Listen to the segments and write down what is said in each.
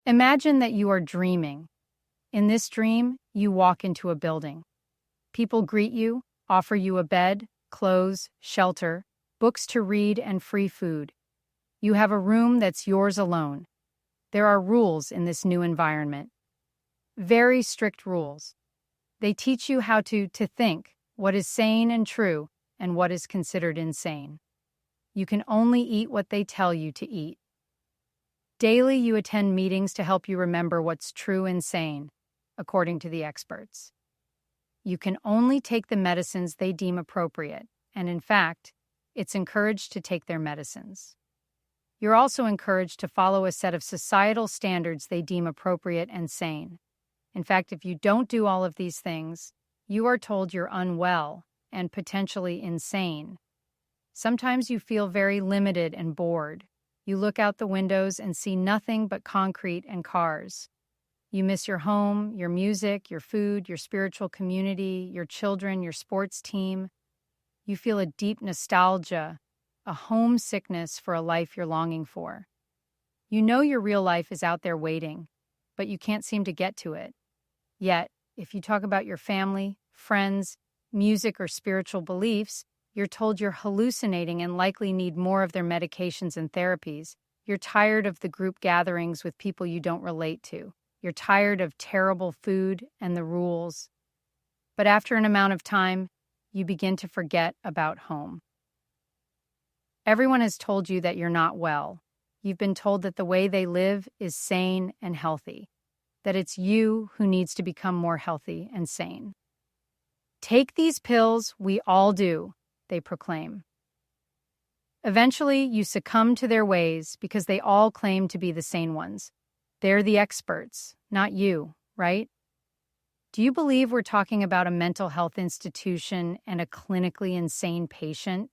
Imagine that you are dreaming. In this dream, you walk into a building. People greet you, offer you a bed, clothes, shelter, books to read, and free food. You have a room that's yours alone. There are rules in this new environment. Very strict rules. They teach you how to think, what is sane and true, and what is considered insane. You can only eat what they tell you to eat. Daily, you attend meetings to help you remember what's true and sane, according to the experts. You can only take the medicines they deem appropriate, and in fact, it's encouraged to take their medicines. You're also encouraged to follow a set of societal standards they deem appropriate and sane. In fact, if you don't do all of these things, you are told you're unwell and potentially insane. Sometimes you feel very limited and bored. You look out the windows and see nothing but concrete and cars. You miss your home, your music, your food, your spiritual community, your children, your sports team. You feel a deep nostalgia, a homesickness for a life you're longing for. You know your real life is out there waiting, but you can't seem to get to it. Yet, if you talk about your family, friends, music, or spiritual beliefs, you're told you're hallucinating and likely need more of their medications and therapies. You're tired of the group gatherings with people you don't relate to. You're tired of terrible food and the rules. But after an amount of time, you begin to forget about home. Everyone has told you that you're not well. You've been told that the way they live is sane and healthy, that it's you who needs to become more healthy and sane. Take these pills, we all do, they proclaim. Eventually, you succumb to their ways because they all claim to be the sane ones. They're the experts, not you, right? Do you believe we're talking about a mental health institution and a clinically insane patient?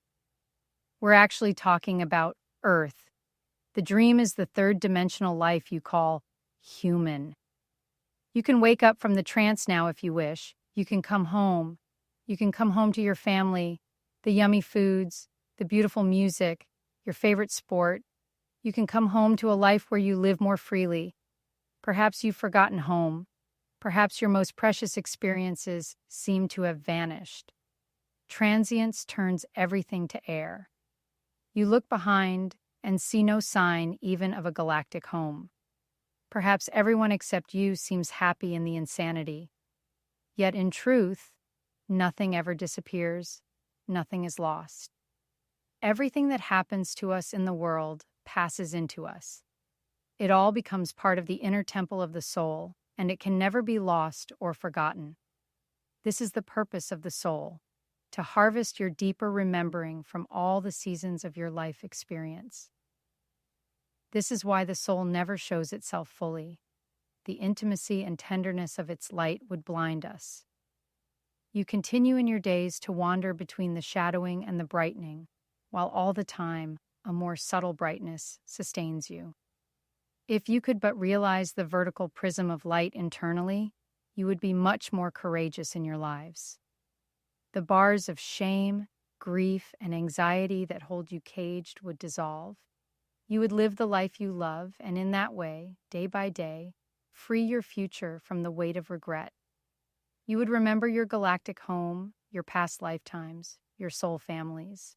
We're actually talking about Earth. The dream is the third-dimensional life you call human. You can wake up from the trance now if you wish. You can come home. You can come home to your family, the yummy foods, the beautiful music, your favorite sport. You can come home to a life where you live more freely. Perhaps you've forgotten home. Perhaps your most precious experiences seem to have vanished. Transience turns everything to air. You look behind and see no sign even of a galactic home. Perhaps everyone except you seems happy in the insanity. Yet in truth, nothing ever disappears. Nothing is lost. Everything that happens to us in the world passes into us. It all becomes part of the inner temple of the soul, and it can never be lost or forgotten. This is the purpose of the soul, to harvest your deeper remembering from all the seasons of your life experience. This is why the soul never shows itself fully. The intimacy and tenderness of its light would blind us. You continue in your days to wander between the shadowing and the brightening, while all the time a more subtle brightness sustains you. If you could but realize the vertical prism of light internally, you would be much more courageous in your lives. The bars of shame, grief, and anxiety that hold you caged would dissolve. You would live the life you love, and in that way, day by day, free your future from the weight of regret. You would remember your galactic home, your past lifetimes, your soul families.